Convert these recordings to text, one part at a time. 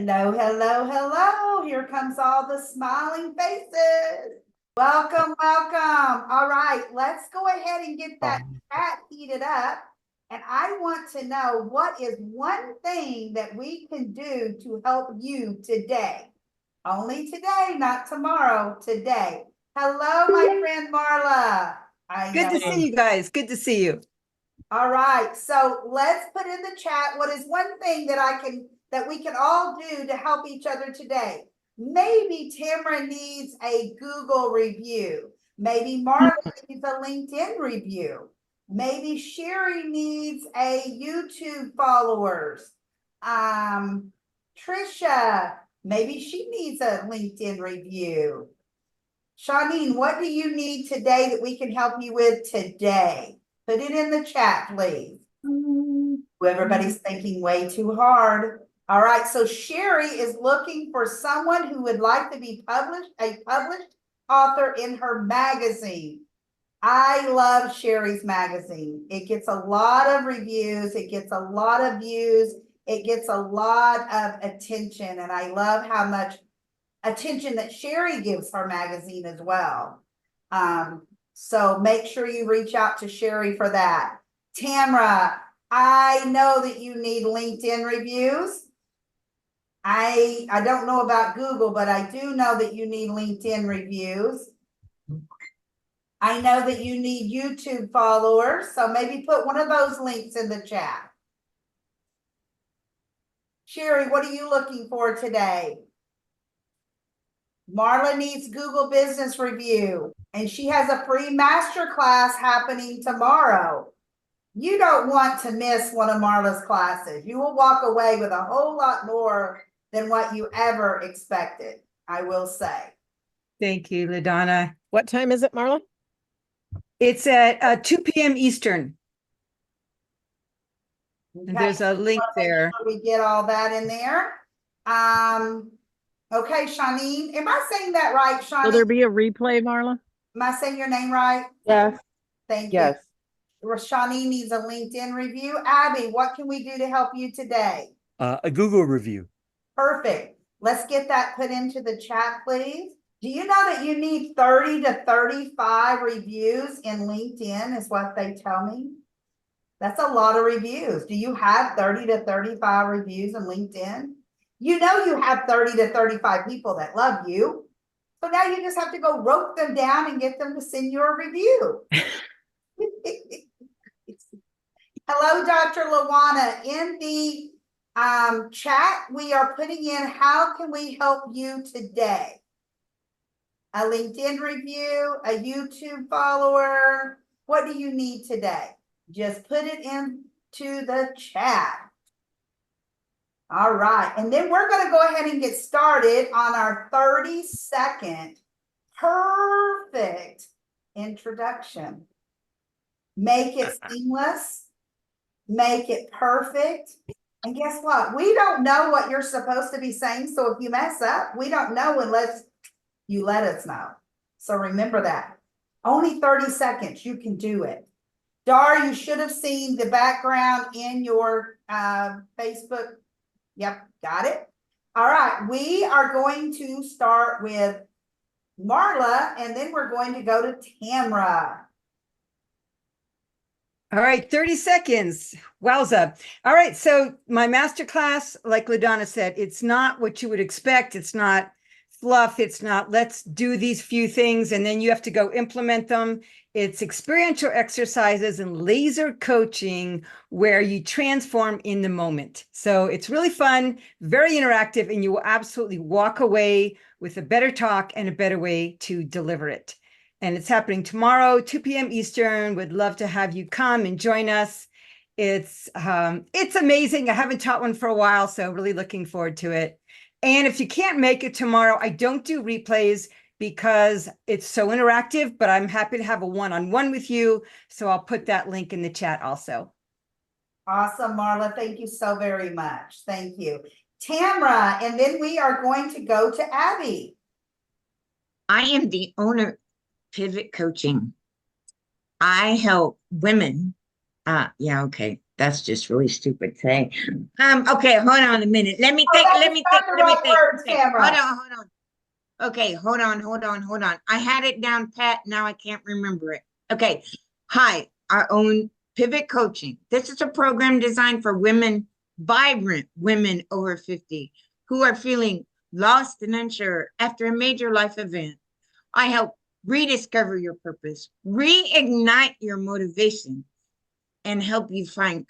Hello, hello, hello. Here comes all the smiling faces. Welcome, welcome. All right, let's go ahead and get that chat heated up. And I want to know, what is one thing that we can do to help you today? Only today, not tomorrow, today. Hello, my friend Marla. Good to see you guys. Good to see you. All right, so let's put in the chat, what is one thing that we can all do to help each other today? Maybe Tamara needs a Google review. Maybe Marla needs a LinkedIn review. Maybe Sherry needs a YouTube followers. Trisha, maybe she needs a LinkedIn review. Shawneen, what do you need today that we can help you with today? Put it in the chat, please. Everybody's thinking way too hard. All right, so Sherry is looking for someone who would like to be a published author in her magazine. I love Sherry's magazine. It gets a lot of reviews. It gets a lot of views. It gets a lot of attention. And I love how much attention that Sherry gives her magazine as well. So make sure you reach out to Sherry for that. Tamara, I know that you need LinkedIn reviews. I don't know about Google, but I do know that you need LinkedIn reviews. I know that you need YouTube followers, so maybe put one of those links in the chat. Sherry, what are you looking for today? Marla needs Google Business Review, and she has a free masterclass happening tomorrow. You don't want to miss one of Marla's classes. You will walk away with a whole lot more than what you ever expected, I will say. Thank you, LaDonna. What time is it, Marla? It's at 2 p.m. Eastern. Okay. And there's a link there. Sure we get all that in there. Okay, Shawneen, am I saying that right, Shawneen? Will there be a replay, Marla? Am I saying your name right? Yes. Thank Yes. you. Shawneen needs a LinkedIn review. Abby, what can we do to help you today? A Google review. Perfect. Let's get that put into the chat, please. Do you know that you need 30 to 35 reviews in LinkedIn is what they tell me? That's a lot of reviews. Do you have 30 to 35 reviews in LinkedIn? You know you have 30 to 35 people that love you. So now you just have to go rope them down and get them to send you a review. Hello, Dr. Lawana. In the chat, we are putting in, how can we help you today? A LinkedIn review, a YouTube follower. What do you need today? Just put it into the chat. All right, and then we're going to go ahead and get started on our 30-second perfect introduction. Make it seamless, make it perfect. And guess what? We don't know what you're supposed to be saying. So if you mess up, we don't know unless you let us know. So remember that. Only 30 seconds, you can do it. Dar, you should have seen the background in your Facebook. Yep, got it. All right, we are going to start with Marla, and then we're going to go to Tamra. All right, 30 seconds. Wowza. All right, so my masterclass, like LaDonna said, it's not what you would expect. It's not fluff. It's not, let's do these few things and then you have to go implement them. It's experiential exercises and laser coaching where you transform in the moment. So it's really fun, very interactive, and you will absolutely walk away with a better talk and a better way to deliver it. And it's happening tomorrow, 2 p.m. Eastern. Would love to have you come and join us. It's amazing. I haven't taught one for a while, so really looking forward to it. And if you can't make it tomorrow, I don't do replays because it's so interactive, but I'm happy to have a one-on-one with you. So I'll put that link in the chat also. Awesome, Marla. Thank you so very much. Thank you. Tamra, and then we are going to go to Abby. I am the owner of Pivot Coaching. I help women. Yeah, okay. That's just really stupid thing. Okay, hold on a minute. Let me think, that let was me not think, the let me right think. word, Okay, Tamara. hold on. Okay, hold on. I had it down pat, now I can't remember it. Okay, hi, our own Pivot Coaching. This is a program designed for women, vibrant women over 50, who are feeling lost and unsure after a major life event. I help rediscover your purpose, reignite your motivation, and help you find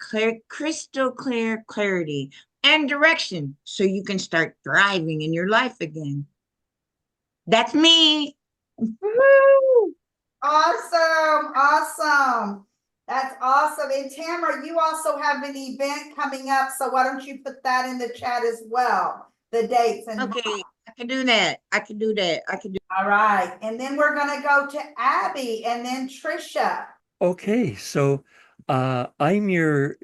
crystal clear clarity and direction so you can start thriving in your life again. That's me. Woo! Awesome, awesome. That's awesome. And Tamara, you also have an event coming up, so why don't you put that in the chat as well? The dates and. Okay, I can do that. I can do that. I can do. All right, and then we're gonna go to Abby and then Trisha. Okay, so I'm your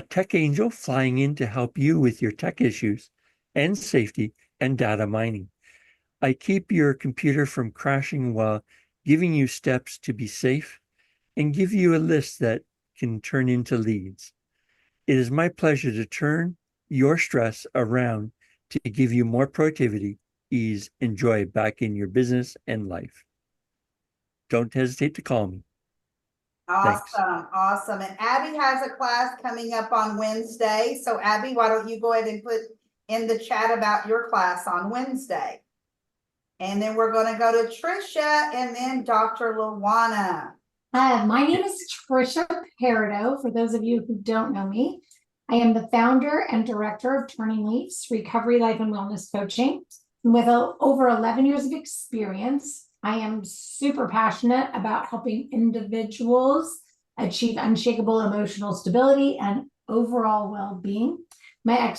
tech angel flying in to help you with your tech issues and safety and data mining. I keep your computer from crashing while giving you steps to be safe and give you a list that can turn into leads. It is my pleasure to turn your stress around to give you more productivity, ease, and joy back in your business and life. Don't hesitate to call me. Thanks. Awesome, awesome. And Abby has a class coming up on Wednesday. So Abby, why don't you go ahead and put in the chat about your class on Wednesday? And then we're gonna go to Trisha and then Dr. Luana. My name is Trisha Peridot, for those of you who don't know me. I am the founder and director of Turning Leaves Recovery Life and Wellness Coaching. With over 11 years of experience, I am super passionate about helping individuals achieve unshakable emotional stability and overall well-being. My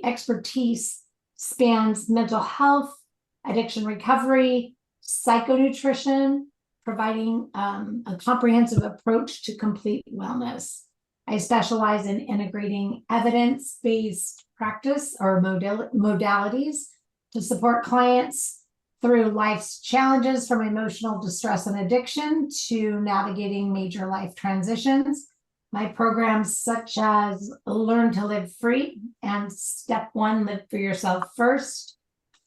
expertise spans mental health, addiction recovery, psychonutrition, providing a comprehensive approach to complete wellness. I specialize in integrating evidence-based practice or modalities to support clients through life's challenges, from emotional distress and addiction to navigating major life transitions. My programs such as Learn to Live Free and Step 1, Live for Yourself First,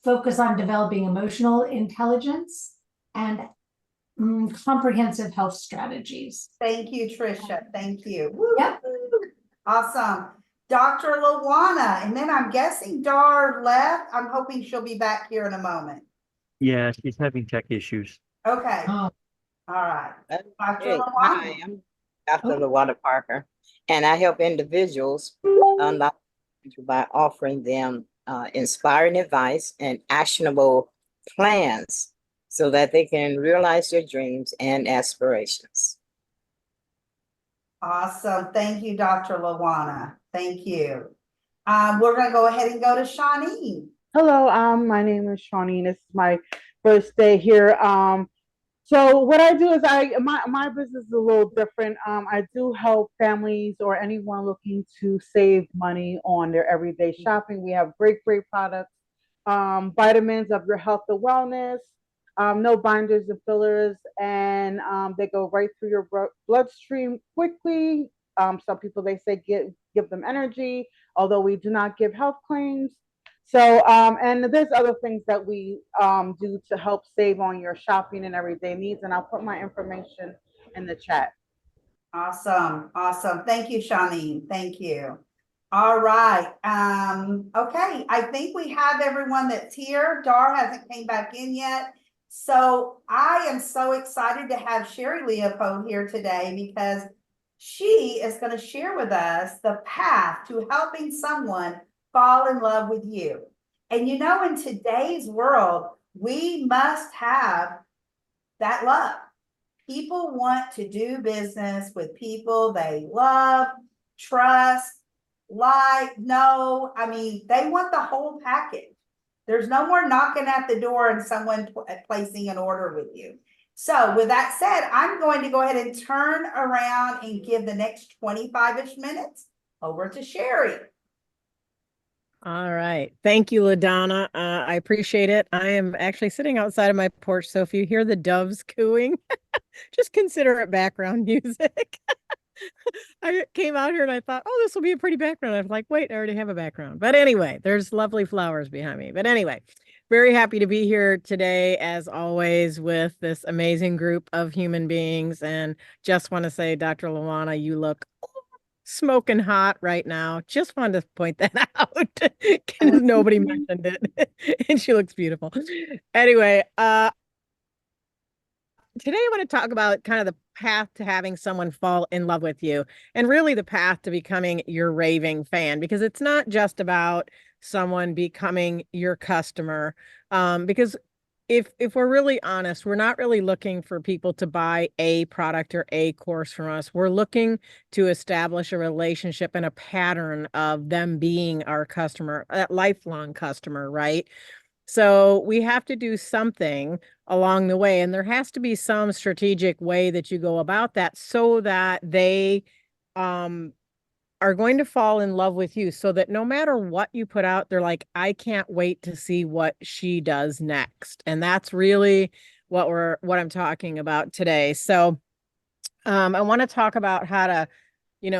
focus on developing emotional intelligence and comprehensive health strategies. Thank you, Trisha. Thank you. Woo. Yep. Awesome. Dr. Luana, and then I'm guessing Dar left. I'm hoping she'll be back here in a moment. Yeah, she's having tech issues. Okay, all Oh, right. Dr. Hey, Luana. hi, I'm Dr. Oh. LaWanda Parker, and I help individuals unlock potential by offering them inspiring advice and actionable plans so that they can realize their dreams and aspirations. Awesome. Thank you, Dr. Luana. Thank you. We're gonna go ahead and go to Shawnee. Hello, my name is Shawnee. This is my first day here. So what I do is my business is a little different. I do help families or anyone looking to save money on their everyday shopping. We have great products, vitamins of your health and wellness, no binders and fillers, and they go right through your bloodstream quickly. Some people, they say give them energy, although we do not give health claims. So, and there's other things that we do to help save on your shopping and everyday needs. And I'll put my information in the chat. Awesome, awesome. Thank you, Shawnee. Thank you. All right. Okay, I think we have everyone that's here. Dar hasn't came back in yet. So I am so excited to have Sherry Leopold here today because she is going to share with us the path to helping someone fall in love with you. And you know, in today's world, we must have that love. People want to do business with people they love, trust, like, know. I mean, they want the whole package. There's no more knocking at the door and someone placing an order with you. So with that said, I'm going to go ahead and turn around and give the next 25-ish minutes over to Sherry. All right. Thank you, LaDonna. I appreciate it. I am actually sitting outside of my porch, so if you hear the doves cooing, just consider it background music. I came out here and I thought, oh, this will be a pretty background. I was like, wait, I already have a background. But anyway, there's lovely flowers behind me. But anyway, very happy to be here today, as always, with this amazing group of human beings. And just want to say, Dr. Luana, you look smoking hot right now. Just wanted to point that out. Nobody mentioned it. And she looks beautiful. Anyway, today I want to talk about kind of the path to having someone fall in love with you, and really the path to becoming your raving fan, because it's not just about someone becoming your customer. Because if we're really honest, we're not really looking for people to buy a product or a course from us. We're looking to establish a relationship and a pattern of them being our customer, a lifelong customer, right? So we have to do something along the way, and there has to be some strategic way that you go about that so that they are going to fall in love with you, so that no matter what you put out, they're like, I can't wait to see what she does next. And that's really what I'm talking about today. So I want to talk about how to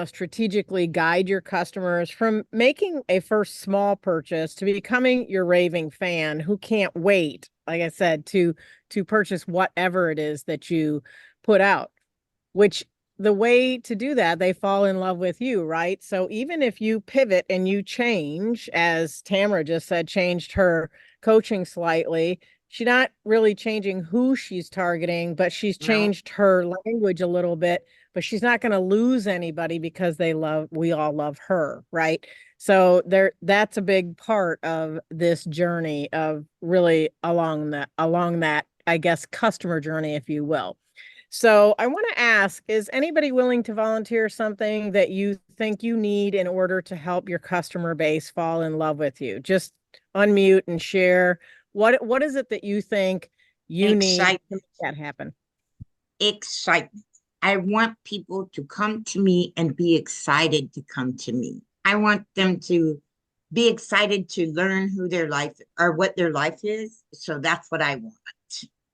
strategically guide your customers from making a first small purchase to becoming your raving fan who can't wait, like I said, to purchase whatever it is that you put out. Which the way to do that, they fall in love with you, right? So even if you pivot and you change, as Tamara just said, changed her coaching slightly, she's not really changing who she's targeting, but she's changed her language a little bit. But she's not going to lose anybody because we all love her, right? So that's a big part of this journey of really along that, I guess, customer journey, if you will. So I want to ask, is anybody willing to volunteer something that you think you need in order to help your customer base fall in love with you? Just unmute and share. What is it that you think you need to make that happen? Excitement. I want people to come to me and be excited to come to me. I want them to be excited to learn who their life or what their life is. So that's what I want.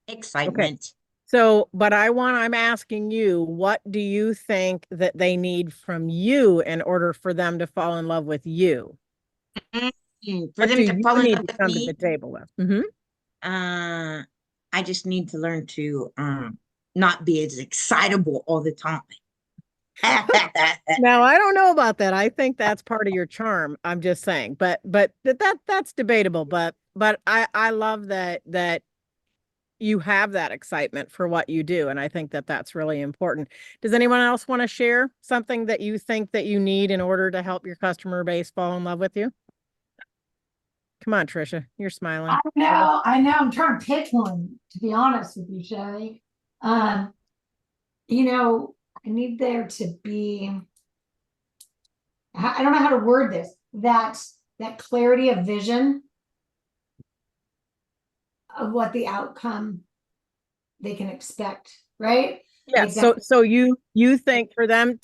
Excitement. Okay. So, but I'm asking you, what do you think that they need from you in order for them to fall in love with you? For them to fall in love with come me, to the table with? I just need to learn to not be as excitable all the time. Now, I don't know about that. I think that's part of your charm. I'm just saying, but that's debatable. But I love that you have that excitement for what you do, and I think that that's really important. Does anyone else want to share something that you think that you need in order to help your customer base fall in love with you? Come on, Trisha, you're smiling. I know. I'm trying to pick one, to be honest with you, Shelly. I need there to be, I don't know how to word this, that clarity of vision of what the outcome they can expect, right? Yeah. So you think for them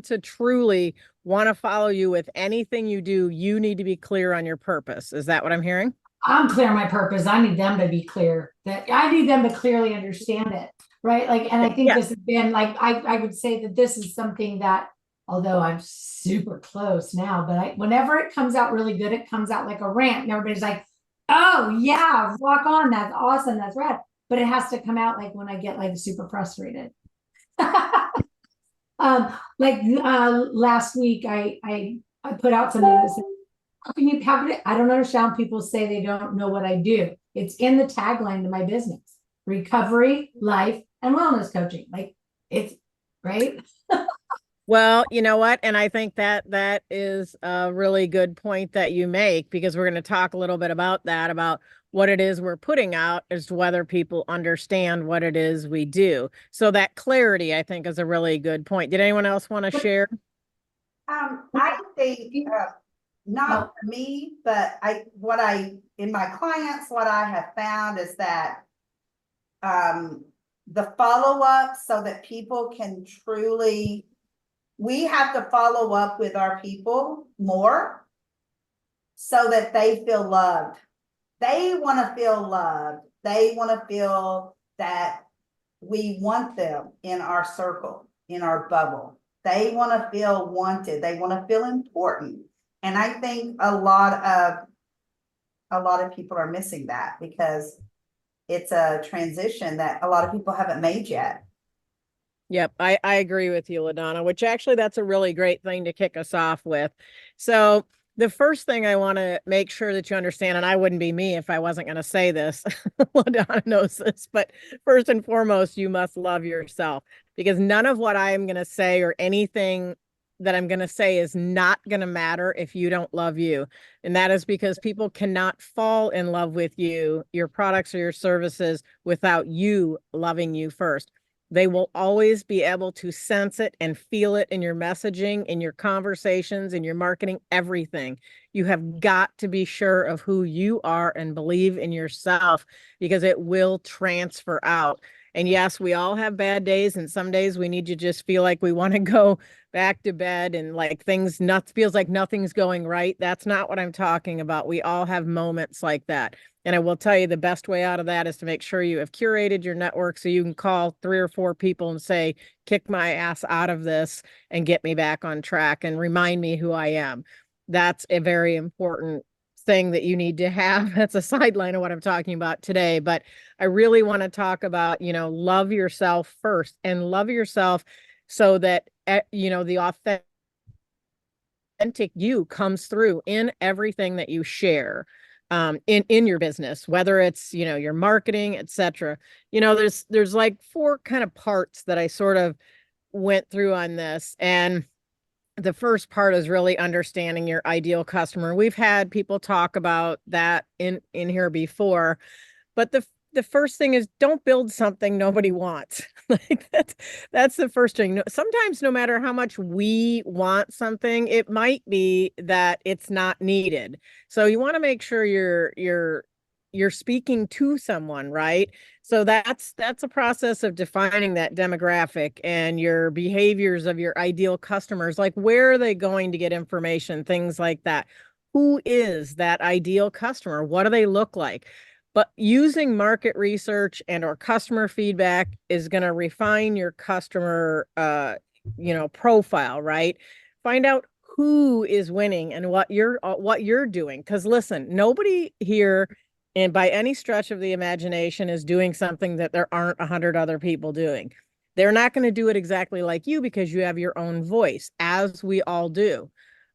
to truly want to follow you with anything you do, you need to be clear on your purpose. Is that what I'm hearing? I'm clear on my purpose. I need them to be clear, that I need them to clearly understand it. Right. And I think this has been I would say that this is something that, although I'm super close now, but whenever it comes out really good, it comes out like a rant and everybody's like, oh yeah, rock on. That's awesome. That's rad. But it has to come out like when I get super frustrated. Last week I put out something that said, how can you have it? I don't understand. People say they don't know what I do. It's in the tagline to my business: recovery, life, and wellness coaching. It's right. Well, you know what? And I think that is a really good point that you make, because we're going to talk a little bit about that, about what it is we're putting out, as to whether people understand what it is we do. So that clarity, I think, is a really good point. Did anyone else want to share? I think not for me, but in my clients, what I have found is that the follow-up, so that people can truly, we have to follow up with our people more so that they feel loved. They want to feel loved. They want to feel that we want them in our circle, in our bubble. They want to feel wanted. They want to feel important. And I think a lot of people are missing that because it's a transition that a lot of people haven't made yet. Yep, I agree with you, LaDonna, which actually that's a really great thing to kick us off with. So the first thing I want to make sure that you understand, and I wouldn't be me if I wasn't going to say this, LaDonna knows this, but first and foremost, you must love yourself, because none of what I am going to say or anything that I'm going to say is not going to matter if you don't love you. And that is because people cannot fall in love with you, your products or your services, without you loving you first. They will always be able to sense it and feel it in your messaging, in your conversations, in your marketing, everything. You have got to be sure of who you are and believe in yourself, because it will transfer out. And yes, we all have bad days, and some days we need to just feel like we want to go back to bed and like feels like nothing's going right. That's not what I'm talking about. We all have moments like that. And I will tell you, the best way out of that is to make sure you have curated your network so you can call 3 or 4 people and say, kick my ass out of this and get me back on track and remind me who I am. That's a very important thing that you need to have. That's a sideline of what I'm talking about today. But I really want to talk about, love yourself first, and love yourself so that, the authentic you comes through in everything that you share. In your business, whether it's, your marketing, etc. There's like 4 kind of parts that I sort of went through on this. And the first part is really understanding your ideal customer. We've had people talk about that in here before, but the first thing is, don't build something nobody wants. Like that's the first thing. Sometimes no matter how much we want something, it might be that it's not needed. So you want to make sure you're speaking to someone, right? So that's a process of defining that demographic and your behaviors of your ideal customers. Like, where are they going to get information? Things like that. Who is that ideal customer? What do they look like? But using market research and or customer feedback is going to refine your customer, profile, right? Find out who is winning and what you're doing. Because listen, nobody here, and by any stretch of the imagination, is doing something that there aren't 100 other people doing. They're not going to do it exactly like you because you have your own voice, as we all do.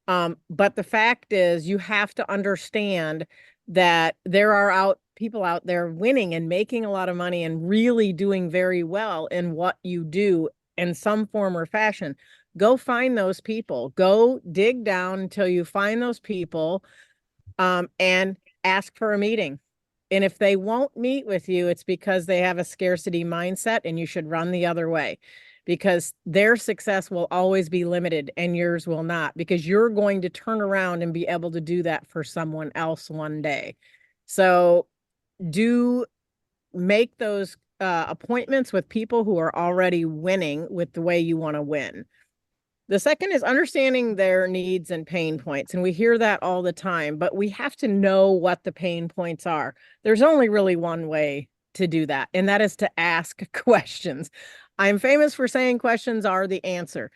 But the fact is, you have to understand that there are people out there winning and making a lot of money and really doing very well in what you do in some form or fashion. Go find those people. Go dig down until you find those people, and ask for a meeting. And if they won't meet with you, it's because they have a scarcity mindset, and you should run the other way, because their success will always be limited and yours will not, because you're going to turn around and be able to do that for someone else one day. So do make those appointments with people who are already winning with the way you want to win. The second is understanding their needs and pain points. And we hear that all the time, but we have to know what the pain points are. There's only really one way to do that, and that is to ask questions. I'm famous for saying questions are the answer.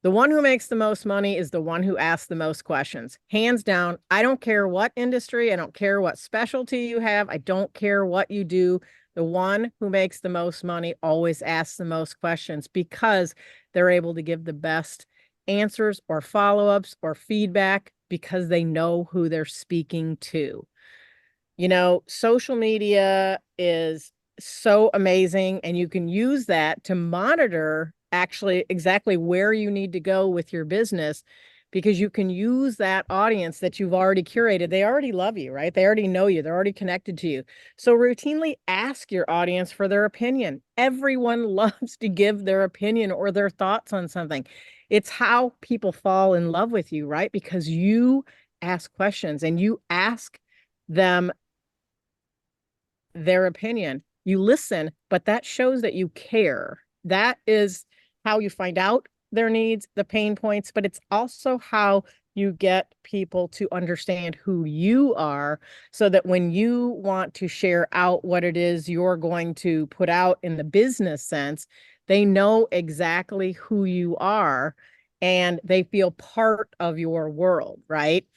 The one who makes the most money is the one who asks the most questions. Hands down. I don't care what industry, I don't care what specialty you have, I don't care what you do. The one who makes the most money always asks the most questions, because they're able to give the best answers or follow-ups or feedback, because they know who they're speaking to. Social media is so amazing, and you can use that to monitor actually exactly where you need to go with your business, because you can use that audience that you've already curated. They already love you, right? They already know you. They're already connected to you. So routinely ask your audience for their opinion. Everyone loves to give their opinion or their thoughts on something. It's how people fall in love with you, right? Because you ask questions and you ask them their opinion. You listen, but that shows that you care. That is how you find out their needs, the pain points, but it's also how you get people to understand who you are, so that when you want to share out what it is you're going to put out in the business sense, they know exactly who you are and they feel part of your world, right?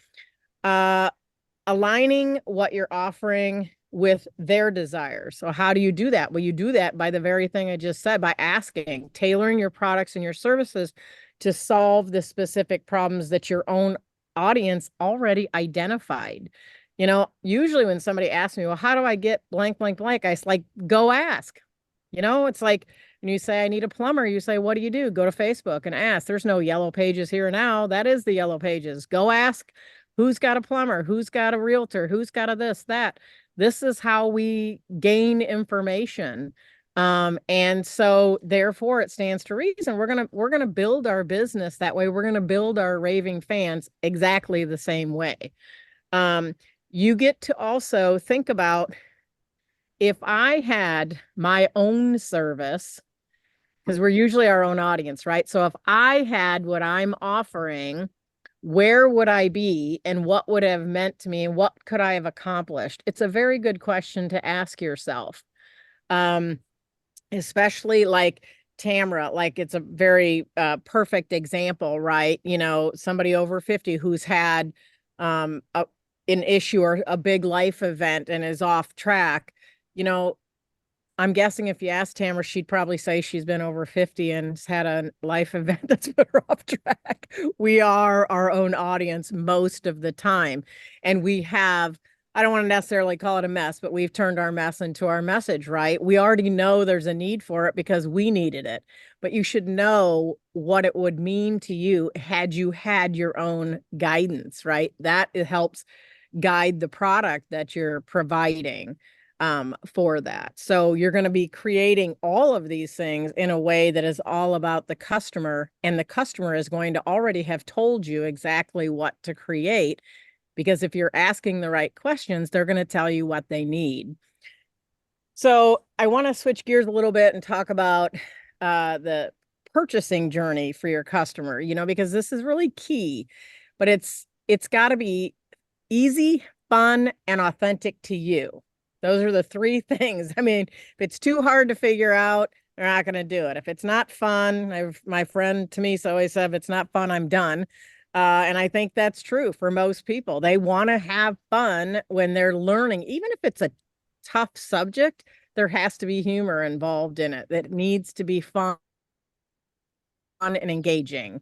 Aligning what you're offering with their desires. So how do you do that? Well, you do that by the very thing I just said, by asking, tailoring your products and your services to solve the specific problems that your own audience already identified. You know, usually when somebody asks me, well, how do I get blank, blank, blank? I like, go ask. You know, it's like when you say, I need a plumber, you say, what do you do? Go to Facebook and ask. There's no yellow pages here now. That is the yellow pages. Go ask who's got a plumber, who's got a realtor, who's got a this, that. This is how we gain information. And so therefore it stands to reason we're gonna build our business that way. We're gonna build our raving fans exactly the same way. You get to also think about, if I had my own service, because we're usually our own audience, right? So if I had what I'm offering, where would I be and what would have meant to me and what could I have accomplished? It's a very good question to ask yourself. Especially like Tamara, like it's a very perfect example, right? You know, somebody over 50 who's had an issue or a big life event and is off track. You know, I'm guessing if you asked Tamara, she'd probably say she's been over 50 and has had a life event that's put her off track. We are our own audience most of the time. And we have, I don't want to necessarily call it a mess, but we've turned our mess into our message, right? We already know there's a need for it because we needed it. But you should know what it would mean to you had you had your own guidance, right? That it helps guide the product that you're providing for that. So you're going to be creating all of these things in a way that is all about the customer, and the customer is going to already have told you exactly what to create, because if you're asking the right questions, they're going to tell you what they need. So I want to switch gears a little bit and talk about the purchasing journey for your customer, you know, because this is really key, but it's got to be easy, fun, and authentic to you. Those are the three things. I mean, if it's too hard to figure out, they're not going to do it. If it's not fun, my friend Tamisa always said, if it's not fun, I'm done. And I think that's true for most people. They want to have fun when they're learning. Even if it's a tough subject, there has to be humor involved in it. That needs to be fun and engaging.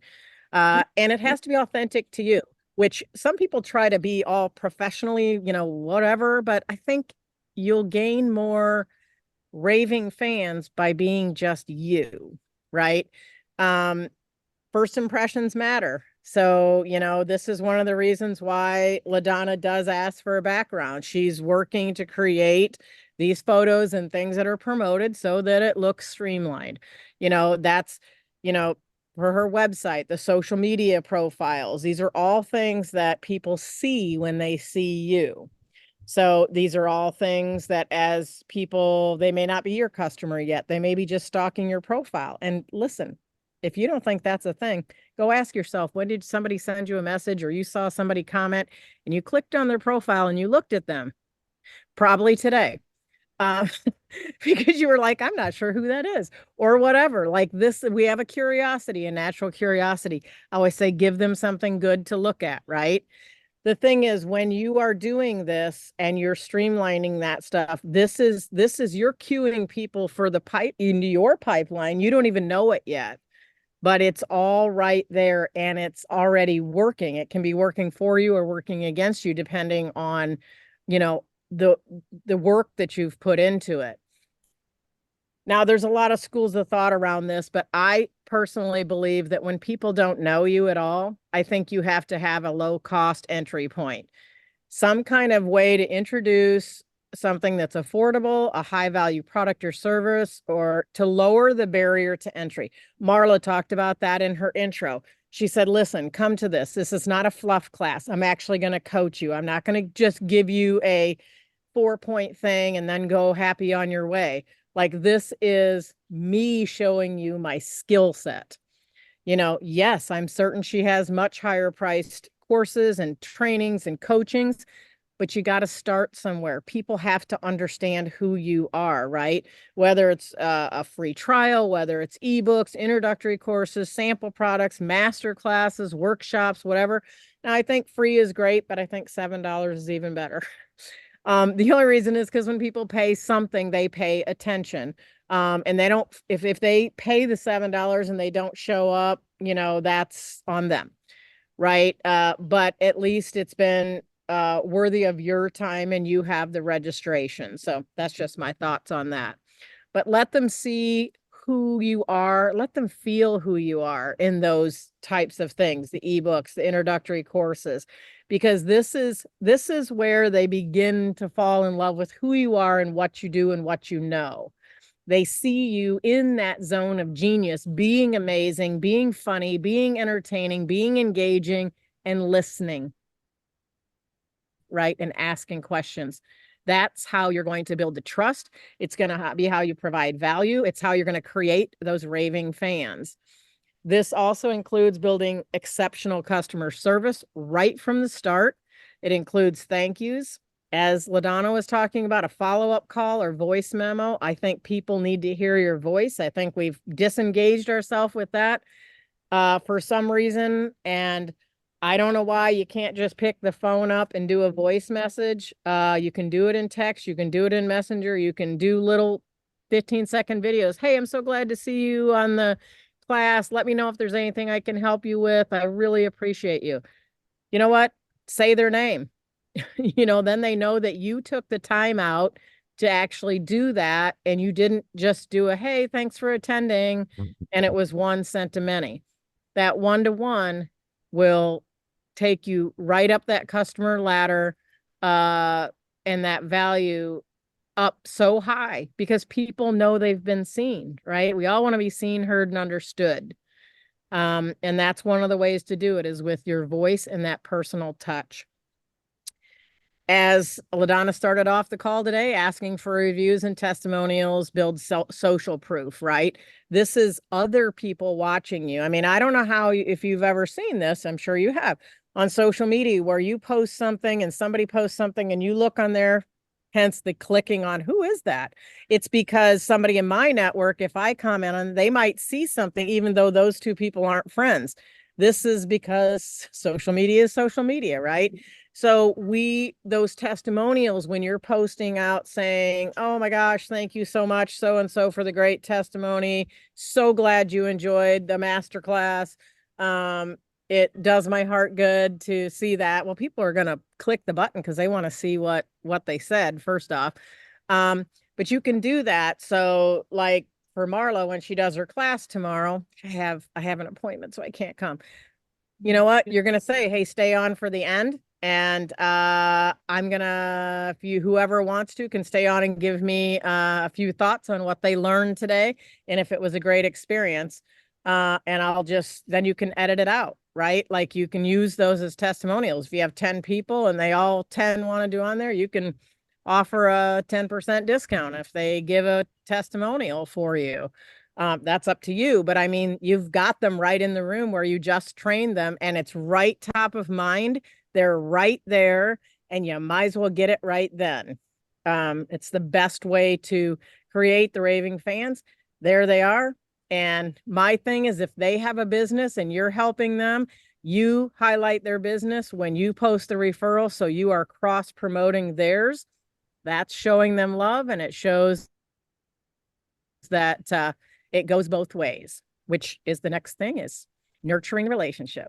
And it has to be authentic to you, which some people try to be all professionally, you know, whatever, but I think you'll gain more raving fans by being just you, right? First impressions matter. So, you know, this is one of the reasons why LaDonna does ask for a background. She's working to create these photos and things that are promoted so that it looks streamlined. You know, that's, you know, for her website, the social media profiles, these are all things that people see when they see you. So these are all things that as people, they may not be your customer yet. They may be just stalking your profile. And listen, if you don't think that's a thing, go ask yourself, when did somebody send you a message or you saw somebody comment and you clicked on their profile and you looked at them? Probably today. Because you were like, I'm not sure who that is or whatever. Like this, we have a curiosity, a natural curiosity. I always say, give them something good to look at, right? The thing is, when you are doing this and you're streamlining that stuff, this is you're queuing people for the pipe into your pipeline. You don't even know it yet, but it's all right there and it's already working. It can be working for you or working against you, depending on, you know, the work that you've put into it. Now, there's a lot of schools of thought around this, but I personally believe that when people don't know you at all, I think you have to have a low cost entry point. Some kind of way to introduce something that's affordable, a high value product or service, or to lower the barrier to entry. Marla talked about that in her intro. She said, listen, come to this. This is not a fluff class. I'm actually going to coach you. I'm not going to just give you a 4-point thing and then go happy on your way. Like, this is me showing you my skill set. You know, yes, I'm certain she has much higher priced courses and trainings and coachings, but you got to start somewhere. People have to understand who you are, right? Whether it's a free trial, whether it's ebooks, introductory courses, sample products, master classes, workshops, whatever. Now, I think free is great, but I think $7 is even better. The only reason is because when people pay something, they pay attention. And they don't, if they pay the $7 and they don't show up, you know, that's on them, right? But at least it's been worthy of your time and you have the registration. So that's just my thoughts on that. But let them see who you are, let them feel who you are in those types of things, the ebooks, the introductory courses, because this is where they begin to fall in love with who you are and what you do and what you know. They see you in that zone of genius, being amazing, being funny, being entertaining, being engaging, and listening, right? And asking questions. That's how you're going to build the trust. It's going to be how you provide value. It's how you're going to create those raving fans. This also includes building exceptional customer service right from the start. It includes thank yous. As LaDonna was talking about, a follow-up call or voice memo. I think people need to hear your voice. I think we've disengaged ourselves with that for some reason. And I don't know why you can't just pick the phone up and do a voice message. You can do it in text. You can do it in Messenger. You can do little 15-second videos. Hey, I'm so glad to see you on the class. Let me know if there's anything I can help you with. I really appreciate you. You know what? Say their name. You know, then they know that you took the time out to actually do that. And you didn't just do a, hey, thanks for attending. And it was one sent to many. That one-to-one will take you right up that customer ladder and that value up so high because people know they've been seen, right? We all want to be seen, heard, and understood. And that's one of the ways to do it is with your voice and that personal touch. As LaDonna started off the call today, asking for reviews and testimonials, build social proof, right? This is other people watching you. I mean, I don't know how, if you've ever seen this, I'm sure you have, on social media where you post something and somebody posts something and you look on there, hence the clicking on who is that? It's because somebody in my network, if I comment on, they might see something even though those two people aren't friends. This is because social media is social media, right? So those testimonials, when you're posting out saying, oh my gosh, thank you so much, so-and-so for the great testimony. So glad you enjoyed the masterclass. It does my heart good to see that. Well, people are going to click the button because they want to see what they said first off. But you can do that. So like for Marla, when she does her class tomorrow, I have an appointment, so I can't come. You know what? You're going to say, hey, stay on for the end. And I'm gonna, whoever wants to can stay on and give me a few thoughts on what they learned today and if it was a great experience. And then you can edit it out, right? Like you can use those as testimonials. If you have 10 people and they all 10 want to do on there, you can offer a 10% discount if they give a testimonial for you. That's up to you. But I mean, you've got them right in the room where you just trained them and it's right top of mind. They're right there and you might as well get it right then. It's the best way to create the raving fans. There they are. And my thing is if they have a business and you're helping them, you highlight their business when you post the referral. So you are cross promoting theirs. That's showing them love and it shows that it goes both ways, which is the next thing is nurturing relationship.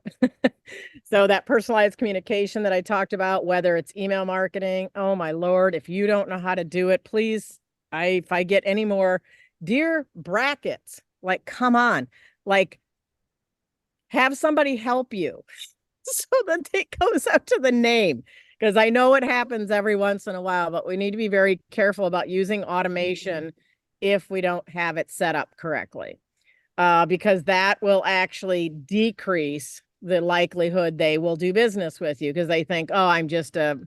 So that personalized communication that I talked about, whether it's email marketing, oh my Lord, if you don't know how to do it, please, if I get any more dear brackets, like, come on, like have somebody help you so that it goes out to the name. Because I know it happens every once in a while, but we need to be very careful about using automation if we don't have it set up correctly. Because that will actually decrease the likelihood they will do business with you because they think, oh, I'm just a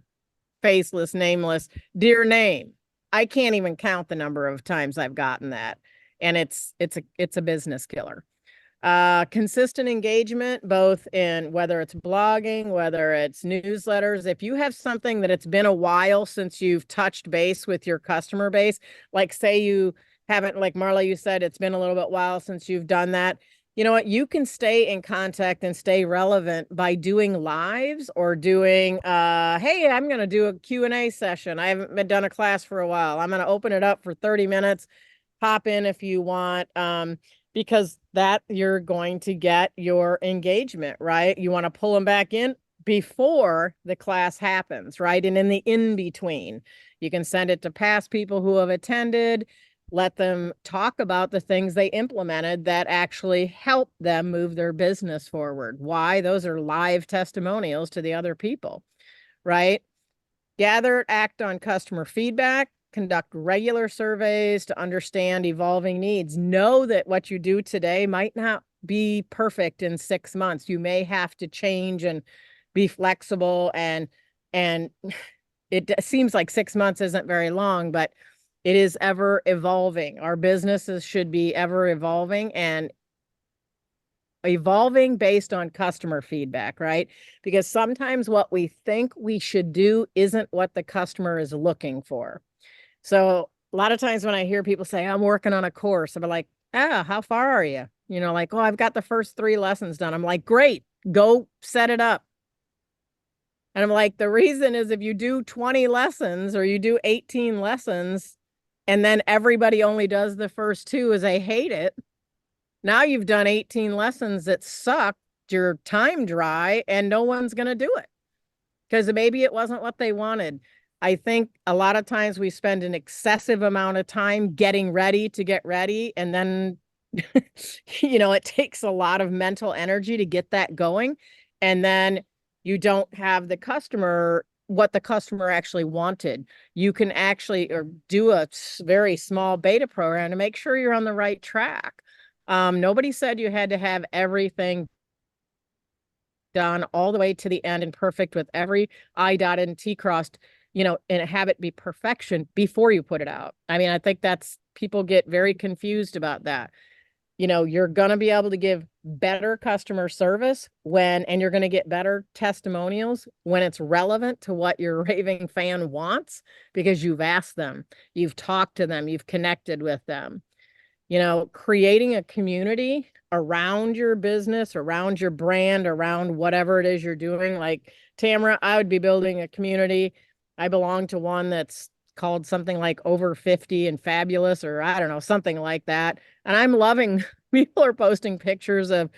faceless, nameless, dear name. I can't even count the number of times I've gotten that. And it's a business killer. Consistent engagement, both in whether it's blogging, whether it's newsletters. If you have something that it's been a while since you've touched base with your customer base, like say you haven't, like Marla, you said, it's been a little bit while since you've done that. You know what? You can stay in contact and stay relevant by doing lives or doing, hey, I'm going to do a Q&A session. I haven't been done a class for a while. I'm going to open it up for 30 minutes. Pop in if you want. Because that you're going to get your engagement, right? You want to pull them back in before the class happens, right? And in the in-between, you can send it to past people who have attended, let them talk about the things they implemented that actually help them move their business forward. Why? Those are live testimonials to the other people, right? Gather, act on customer feedback, conduct regular surveys to understand evolving needs. Know that what you do today might not be perfect in 6 months. You may have to change and be flexible, and it seems like 6 months isn't very long, but it is ever evolving. Our businesses should be ever evolving and evolving based on customer feedback, right? Because sometimes what we think we should do isn't what the customer is looking for. So a lot of times when I hear people say, I'm working on a course, I'm like, how far are you? You know, like, oh, I've got the first 3 lessons done. I'm like, great, go set it up. And I'm like, the reason is if you do 20 lessons or you do 18 lessons and then everybody only does the first 2 as they hate it, now you've done 18 lessons that sucked, your time dry, and no one's going to do it because maybe it wasn't what they wanted. I think a lot of times we spend an excessive amount of time getting ready to get ready. And then, you know, it takes a lot of mental energy to get that going. And then you don't have the customer, what the customer actually wanted. You can actually do a very small beta program to make sure you're on the right track. Nobody said you had to have everything done all the way to the end and perfect with every I dotted and T crossed, you know, and have it be perfection before you put it out. I mean, I think people get very confused about that. You know, you're going to be able to give better customer service and you're going to get better testimonials when it's relevant to what your raving fan wants, because you've asked them, you've talked to them, you've connected with them. You know, creating a community around your business, around your brand, around whatever it is you're doing. Like Tamara, I would be building a community. I belong to one that's called something like Over 50 and Fabulous, or I don't know, something like that. And I'm loving, people are posting pictures of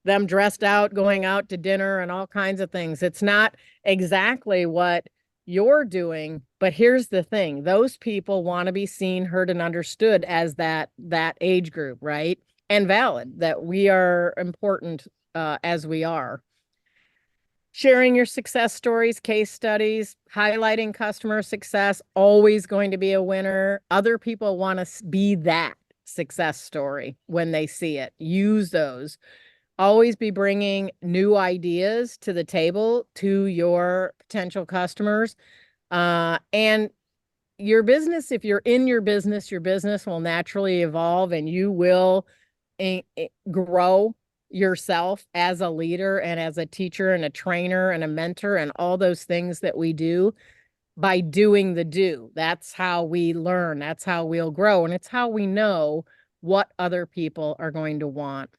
them dressed out, going out to dinner and all kinds of things. It's not exactly what you're doing, but here's the thing. Those people want to be seen, heard, and understood as that age group, right? And valid, that we are important as we are. Sharing your success stories, case studies, highlighting customer success, always going to be a winner. Other people want to be that success story when they see it. Use those. Always be bringing new ideas to the table to your potential customers. And your business, if you're in your business will naturally evolve and you will grow yourself as a leader and as a teacher and a trainer and a mentor and all those things that we do by doing the do. That's how we learn. That's how we'll grow. And it's how we know what other people are going to want.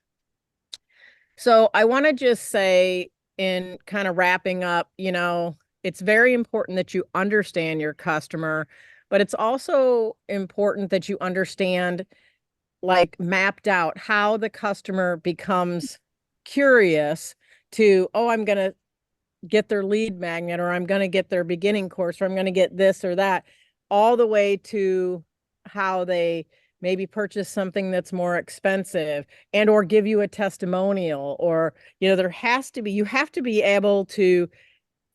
So I want to just say, in kind of wrapping up, you know, it's very important that you understand your customer, but it's also important that you understand, like, mapped out how the customer becomes curious to, oh, I'm going to get their lead magnet, or I'm going to get their beginning course, or I'm going to get this or that, all the way to how they maybe purchase something that's more expensive and or give you a testimonial, or, you know, you have to be able to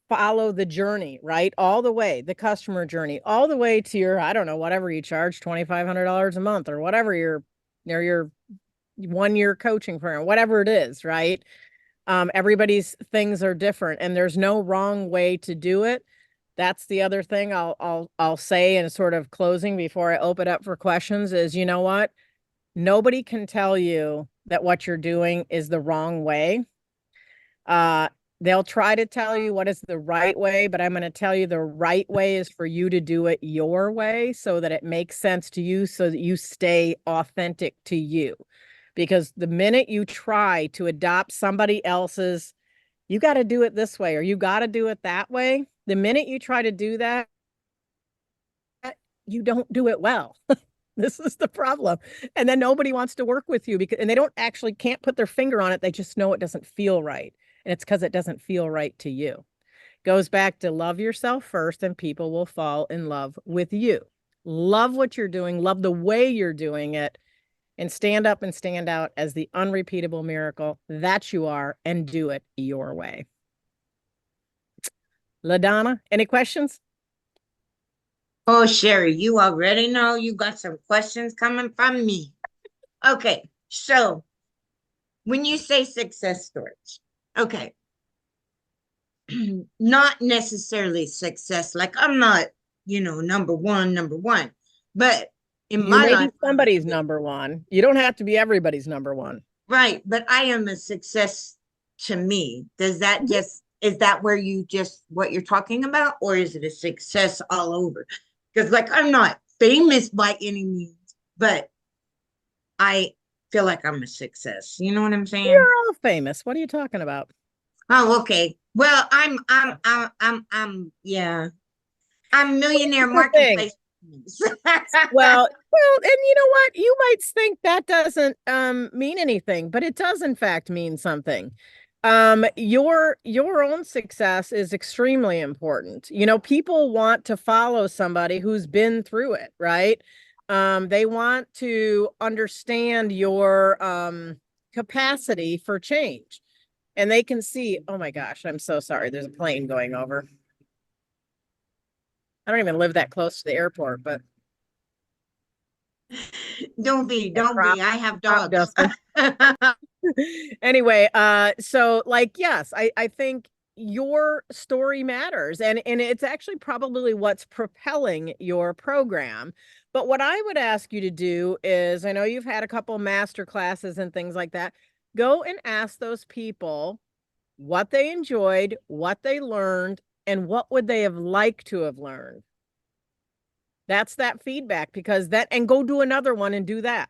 follow the journey, right? All the way, the customer journey, all the way to your, I don't know, whatever you charge, $2,500 a month or whatever your 1-year coaching program, whatever it is, right? Everybody's things are different and there's no wrong way to do it. That's the other thing I'll say in sort of closing before I open up for questions is, you know what? Nobody can tell you that what you're doing is the wrong way. They'll try to tell you what is the right way, but I'm going to tell you the right way is for you to do it your way so that it makes sense to you, so that you stay authentic to you. Because the minute you try to adopt somebody else's, you got to do it this way or you got to do it that way, the minute you try to do that, you don't do it well. This is the problem. And then nobody wants to work with you because, and they don't actually can't put their finger on it. They just know it doesn't feel right. And it's because it doesn't feel right to you. Goes back to love yourself first and people will fall in love with you. Love what you're doing, love the way you're doing it, and stand up and stand out as the unrepeatable miracle that you are and do it your way. LaDonna, any questions? Oh, Sherry, you already know you got some questions coming from me. Okay, so when you say success stories, okay, not necessarily success, like I'm not, number one, but in You my may life, be somebody's number one. You don't have to be everybody's number one. right, but I am a success to me. Does that is that where what you're talking about, or is it a success all over? Because like I'm not famous by any means, but I feel like I'm a success. You know what I'm saying? You're all famous. What are you talking about? Oh, okay. Well, yeah. I'm millionaire marketplace. Well, and you know what? You might think that doesn't mean anything, but it does in fact mean something. Your own success is extremely important. People want to follow somebody who's been through it, right? They want to understand your capacity for change. And they can see, oh my gosh, I'm so sorry. There's a plane going over. I don't even live that close to the airport, but Don't be. I have Prop dogs. anyway, so like, yes, I think your story matters and it's actually probably what's propelling your program. But what I would ask you to do is, I know you've had a couple master classes and things like that. Go and ask those people what they enjoyed, what they learned, and what would they have liked to have learned. That's that feedback, because and go do another one and do that.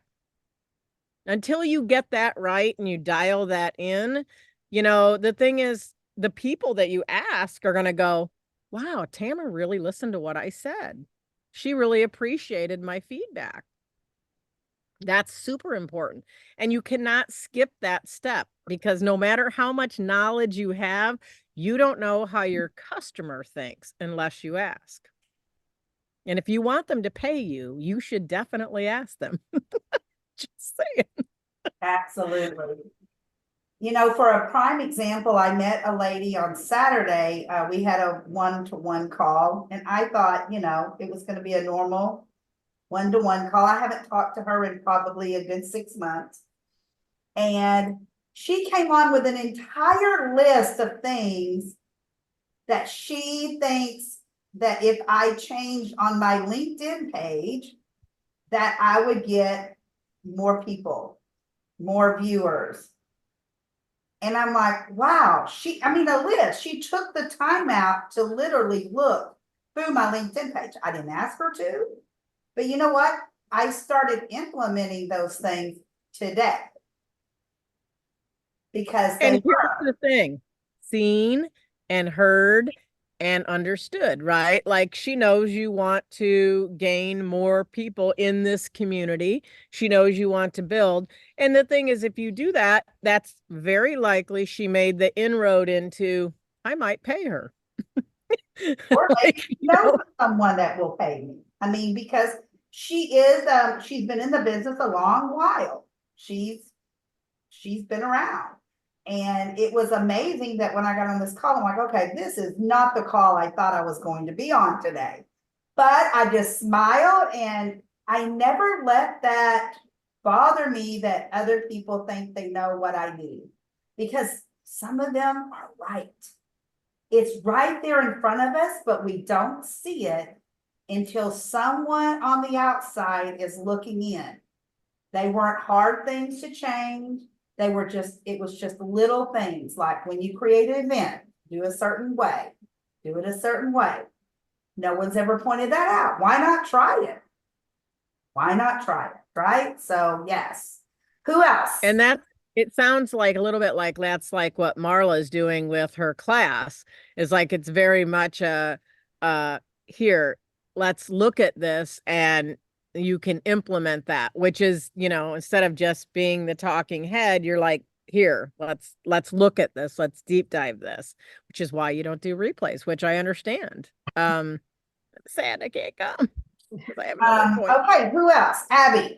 Until you get that right and you dial that in, the thing is, the people that you ask are going to go, wow, Tamara really listened to what I said. She really appreciated my feedback. That's super important. And you cannot skip that step, because no matter how much knowledge you have, you don't know how your customer thinks unless you ask. And if you want them to pay you, you should definitely ask them. Just saying. Absolutely. For a prime example, I met a lady on Saturday. We had a one-to-one call, and I thought, it was going to be a normal one-to-one call. I haven't talked to her in probably a good 6 months. And she came on with an entire list of things that she thinks that if I changed on my LinkedIn page, that I would get more people, more viewers. And I'm like, wow, a list. She took the time out to literally look through my LinkedIn page. I didn't ask her to, but you know what? I started implementing those things today. Because and here's the thing, seen and heard and understood, right? Like, she knows you want to gain more people in this community. She knows you want to build. And the thing is, if you do that, that's very likely she made the inroad into, I might pay her. Or someone that will pay me. Because she is, she's been in the business a long while. She's been around. And it was amazing that when I got on this call, I'm like, okay, this is not the call I thought I was going to be on today. But I just smiled, and I never let that bother me that other people think they know what I need, because some of them are right. It's right there in front of us, but we don't see it until someone on the outside is looking in. They weren't hard things to change. They were just, it was just little things, like when you create an event, do a certain way, do it a certain way. No one's ever pointed that out. Why not try it? Why not try it, right? So yes. Who else? And that, it sounds like a little bit like that's like what Marla is doing with her class, is like it's very much here, let's look at this and you can implement that, which is, you know, instead of just being the talking head, you're like, here, let's look at this, let's deep dive this, which is why you don't do replays, which I understand. I'm sad I can't come. 'Cause I have another appointment. Okay, who else? Abby.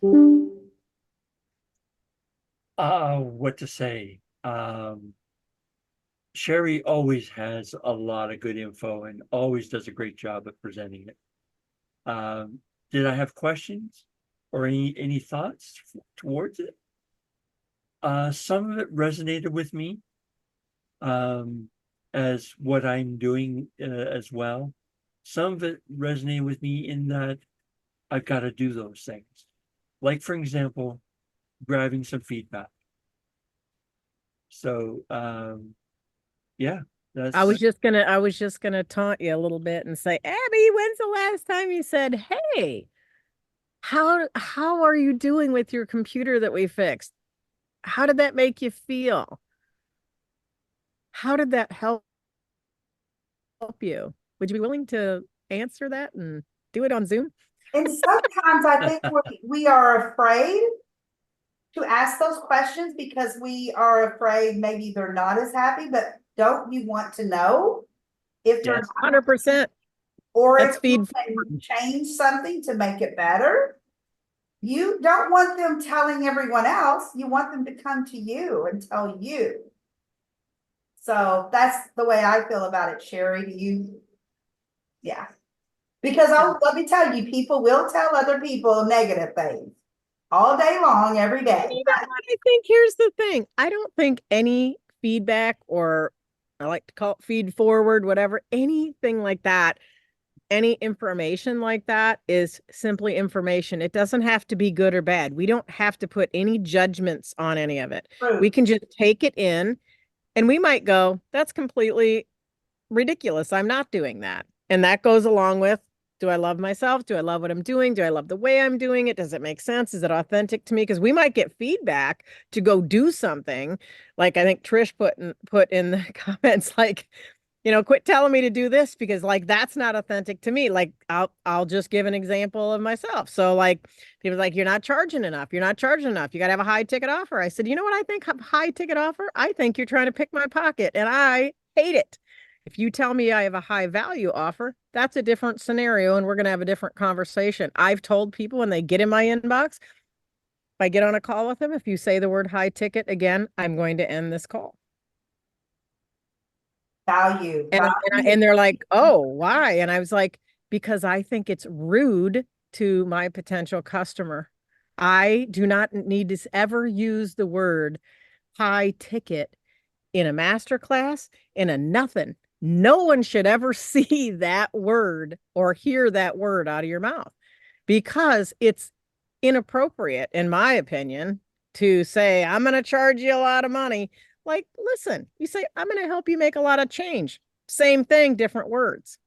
What to say? Sherry always has a lot of good info and always does a great job at presenting it. Did I have questions or any thoughts towards it? Some of it resonated with me, as what I'm doing as well. Some of it resonated with me in that I've got to do those things. Like, for example, grabbing some feedback. So, yeah, that's. I was just gonna taunt you a little bit and say, Abby, when's the last time you said, hey, how are you doing with your computer that we fixed? How did that make you feel? How did that help you? Would you be willing to answer that and do it on Zoom? And sometimes I think we are afraid to ask those questions because we are afraid maybe they're not as happy, but don't you want to know if they're Yes. not, 100%. or Let's if you feed can change something to make it better? You don't want them telling everyone else. You want them to come to you and tell you. So that's the way I feel about it, Sherry. Do you? Yeah. Because let me tell you, people will tell other people negative things all day long, every day. You know what? I think here's the thing. I don't think any feedback, or I like to call it feed forward, whatever, anything like that, any information like that is simply information. It doesn't have to be good or bad. We don't have to put any judgments on any of it. True. We can just take it in and we might go, that's completely ridiculous. I'm not doing that. And that goes along with, do I love myself? Do I love what I'm doing? Do I love the way I'm doing it? Does it make sense? Is it authentic to me? Because we might get feedback to go do something. Like I think Trish put in the comments, like, you know, quit telling me to do this because like that's not authentic to me. Like I'll just give an example of myself. So like people are like, you're not charging enough. You're not charging enough. You got to have a high ticket offer. I said, you know what I think high ticket offer? I think you're trying to pick my pocket and I hate it. If you tell me I have a high value offer, that's a different scenario and we're going to have a different conversation. I've told people when they get in my inbox, if I get on a call with them, if you say the word high ticket again, I'm going to end this call. Value. And they're like, oh, why? And I was like, because I think it's rude to my potential customer. I do not need to ever use the word high ticket in a masterclass, in a nothing. No one should ever see that word or hear that word out of your mouth because it's inappropriate, in my opinion, to say, I'm going to charge you a lot of money. Like, listen, you say, I'm going to help you make a lot of change. Same thing, different words.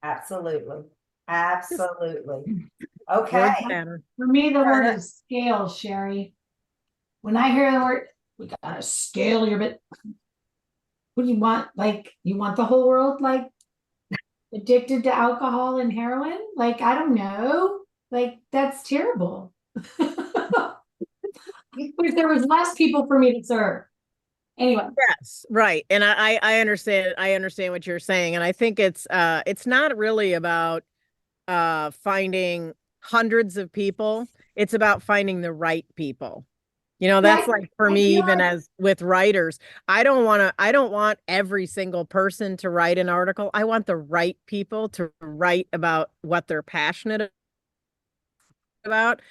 Absolutely. Absolutely. Words Okay. matter. For me, the word is scale, Sherry. When I hear the word, we gotta scale your bit. What do you want? Like, you want the whole world like addicted to alcohol and heroin? Like, I don't know. Like, that's terrible. If there was less people for me to serve. Anyway. Yes, right. And I understand what you're saying. And I think it's not really about finding hundreds of people. It's about finding the right people. You know, that's like for me, even as with writers, I don't want every single person to write an article. I want the right people to write about what they're passionate about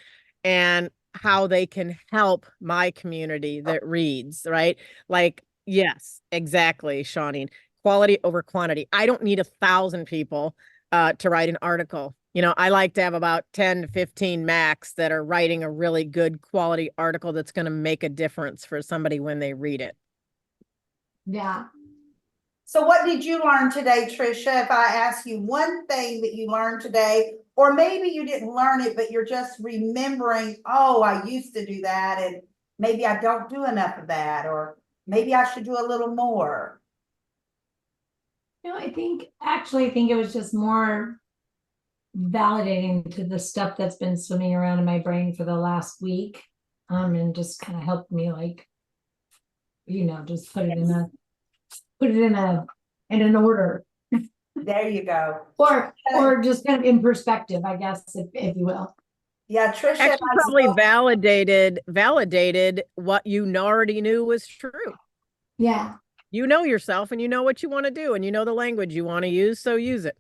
and how they can help my community that reads, right? Like, yes, exactly, Shawneen. Quality over quantity. I don't need 1,000 people to write an article. You know, I like to have about 10 to 15 max that are writing a really good quality article that's going to make a difference for somebody when they read it. Yeah. So what did you learn today, Trisha? If I ask you one thing that you learned today, or maybe you didn't learn it, but you're just remembering, oh, I used to do that, and maybe I don't do enough of that, or maybe I should do a little more. I think it was just more validating to the stuff that's been swimming around in my brain for the last week. And just kind of helped me like, just put it in an order. There you go. Or just kind of in perspective, I guess, if you will. Yeah, Trisha. Actually, probably validated what you already knew was true. Yeah. You know yourself and you know what you want to do and you know the language you want to use, so use it.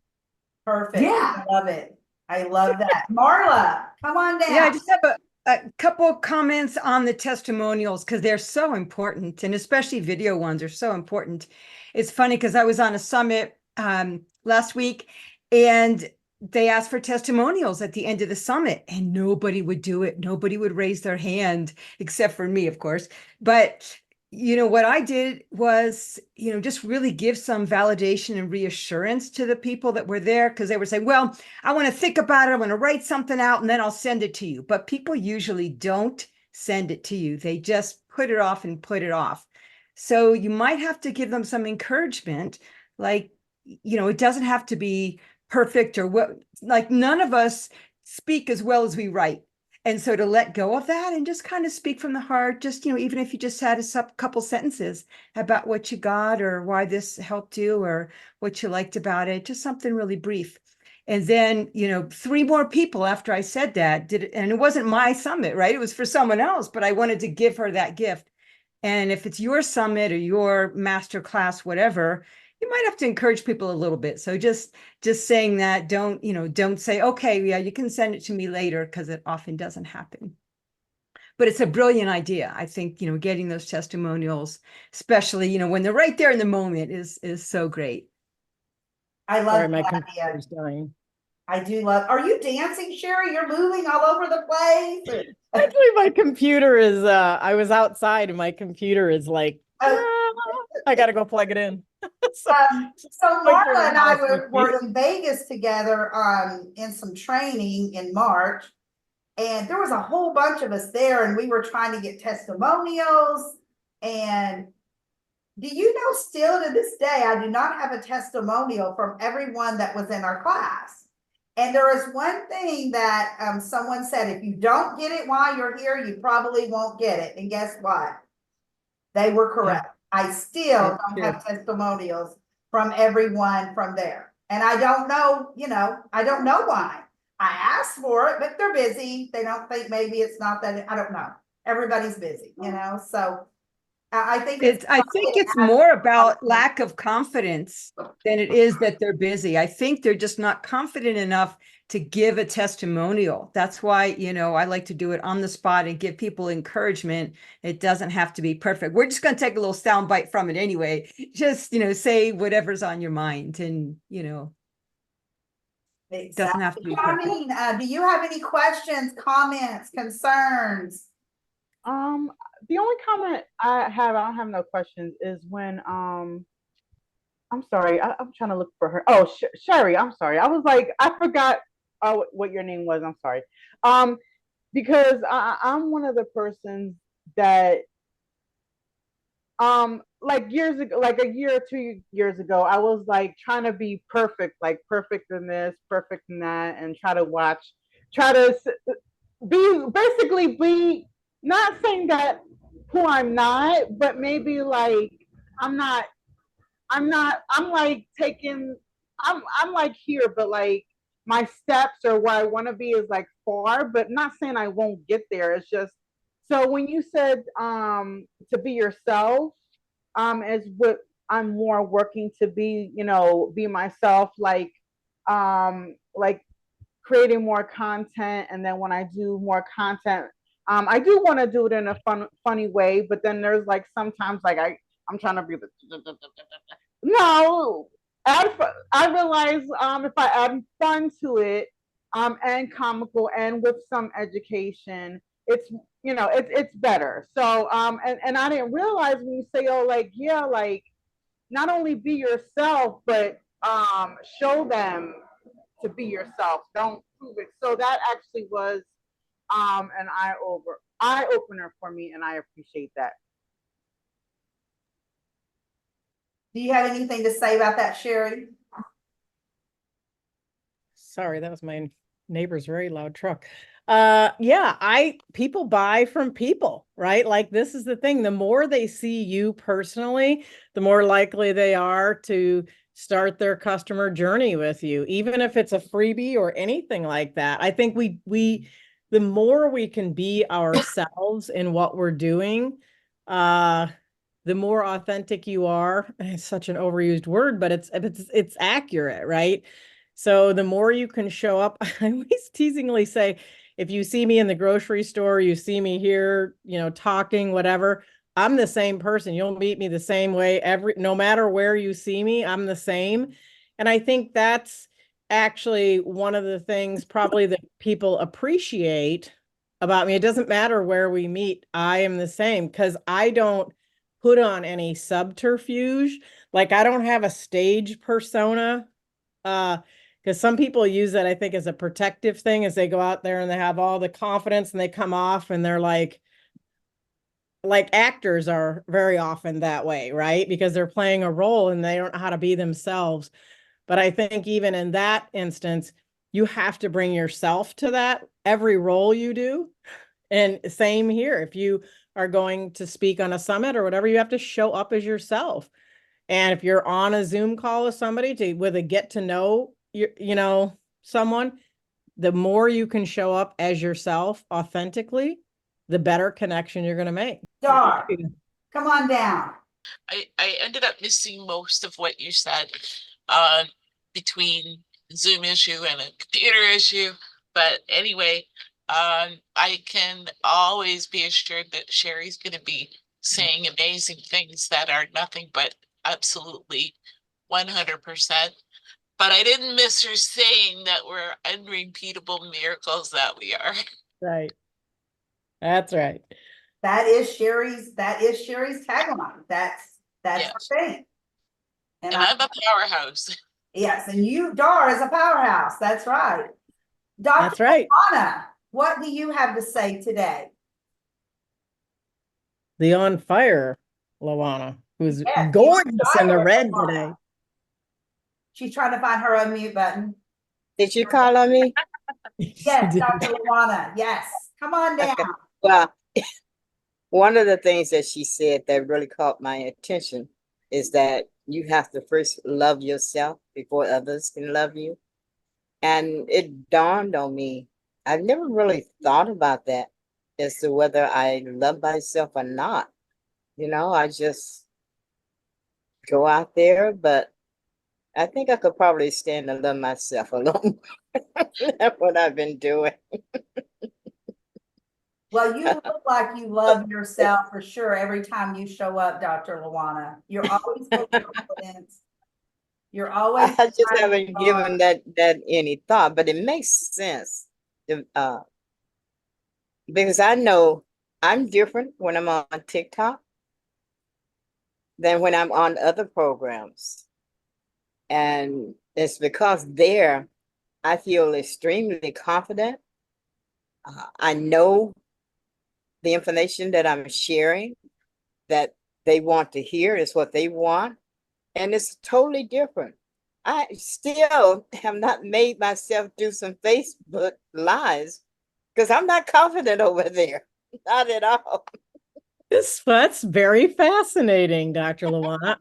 Perfect. Yeah. I love it. I love that. Marla, come on down. Yeah, I just have a couple of comments on the testimonials because they're so important, and especially video ones are so important. It's funny because I was on a summit last week and they asked for testimonials at the end of the summit and nobody would do it. Nobody would raise their hand except for me, of course. But what I did was, just really give some validation and reassurance to the people that were there because they were saying, well, I want to think about it. I want to write something out and then I'll send it to you. But people usually don't send it to you. They just put it off and put it off. So you might have to give them some encouragement. Like, it doesn't have to be perfect or what, like none of us speak as well as we write. And so to let go of that and just kind of speak from the heart, just, even if you just had a couple sentences about what you got or why this helped you or what you liked about it, just something really brief. And then, 3 more people after I said that did it. And it wasn't my summit, right? It was for someone else, but I wanted to give her that gift. And if it's your summit or your master class, whatever, you might have to encourage people a little bit. So just saying that, don't say, okay, yeah, you can send it to me later, because it often doesn't happen. But it's a brilliant idea. I think, getting those testimonials, especially, when they're right there in the moment is so great. I love Sorry, my that computer's idea. dying. I do love, are you dancing, Sherry? You're moving all over the place. Actually, my computer is, I was outside and my computer is like, I got to go plug it in. So Wait for Marla and I the mouse. were in Vegas together in some training in March, and there was a whole bunch of us there, and we were trying to get testimonials. And do you know, still to this day, I do not have a testimonial from everyone that was in our class. And there is one thing that someone said, if you don't get it while you're here, you probably won't get it. And guess what? They were correct. Yeah. I still don't have testimonials from everyone from there. And I don't know, I don't know why. I asked for it, but they're busy. They don't think maybe it's not that, I don't know. Everybody's busy, so I think it's more about lack of confidence than it is that they're busy. I think they're just not confident enough to give a testimonial. That's why, I like to do it on the spot and give people encouragement. It doesn't have to be perfect. We're just going to take a little sound bite from it anyway. Just, say whatever's on your mind and, Exactly. Doesn't have to be perfect. Do you have any questions, comments, concerns? The only comment I don't have no questions, is when I'm sorry, I'm trying to look for her. Oh, Sherry, I'm sorry. I was like, I forgot what your name was. I'm sorry. Because I'm one of the persons that like years ago, like a year or 2 years ago, I was like trying to be perfect, like perfect in this, perfect in that, and try to be not saying that who I'm not, but maybe like I'm like I'm like here, but like my steps or where I want to be is like far, but not saying I won't get there. It's just, so when you said to be yourself, is what I'm more working to be, be myself, like creating more content. And then when I do more content, I do want to do it in a funny way, but then there's like sometimes like I'm trying to be the no. I realize if I add fun to it, and comical and with some education. It's, it's better. So and I didn't realize when you say, oh, like, yeah, like, not only be yourself, but show them to be yourself. Don't prove it. So that actually was an eye opener for me, and I appreciate that. Do you have anything to say about that, Sherry? Sorry, that was my neighbor's very loud truck. People buy from people, right? Like, this is the thing. The more they see you personally, the more likely they are to start their customer journey with you, even if it's a freebie or anything like that. I think the more we can be ourselves in what we're doing, the more authentic you are. It's such an overused word, but it's accurate, right? So the more you can show up, I always teasingly say, if you see me in the grocery store, you see me here, talking, whatever, I'm the same person. You'll meet me the same way no matter where you see me, I'm the same. And I think that's actually one of the things probably that people appreciate about me. It doesn't matter where we meet, I am the same, because I don't put on any subterfuge. Like, I don't have a stage persona. Because some people use that, I think, as a protective thing, as they go out there and they have all the confidence and they come off and they're like actors are very often that way, right? Because they're playing a role and they don't know how to be themselves. But I think even in that instance, you have to bring yourself to that every role you do. And same here. If you are going to speak on a summit or whatever, you have to show up as yourself. And if you're on a Zoom call with somebody with a get to know someone, the more you can show up as yourself authentically, the better connection you're going to make. Dar, come on down. I ended up missing most of what you said between Zoom issue and a computer issue. But anyway, I can always be assured that Sherry's going to be saying amazing things that are nothing but absolutely 100%. But I didn't miss her saying that we're unrepeatable miracles that we are. Right. That's right. That is Sherry's tagline. That's Yes. her thing. And I'm a powerhouse. Yes, and Dar is a powerhouse. That's right. Dr. That's right. Anna, what do you have to say today? The on fire Luana, who's Yes, gorgeous in the red Luana. today. She's trying to find her unmute button. Did you call on me? Yes, Dr. Luana. Yes. Come on down. Okay. Well, one of the things that she said that really caught my attention is that you have to first love yourself before others can love you. And it dawned on me, I've never really thought about that as to whether I love myself or not. I just go out there, but I think I could probably stand to love myself a little more. That's what I've been doing. Well, you look like you love yourself for sure every time you show up, Dr. Luana. You're always full of confidence. You're always. I just haven't given that any thought, but it makes sense. Because I know I'm different when I'm on TikTok than when I'm on other programs. And it's because there I feel extremely confident. I know the information that I'm sharing that they want to hear is what they want. And it's totally different. I still have not made myself do some Facebook lives because I'm not confident over there. Not at all. That's very fascinating, Dr. Luana.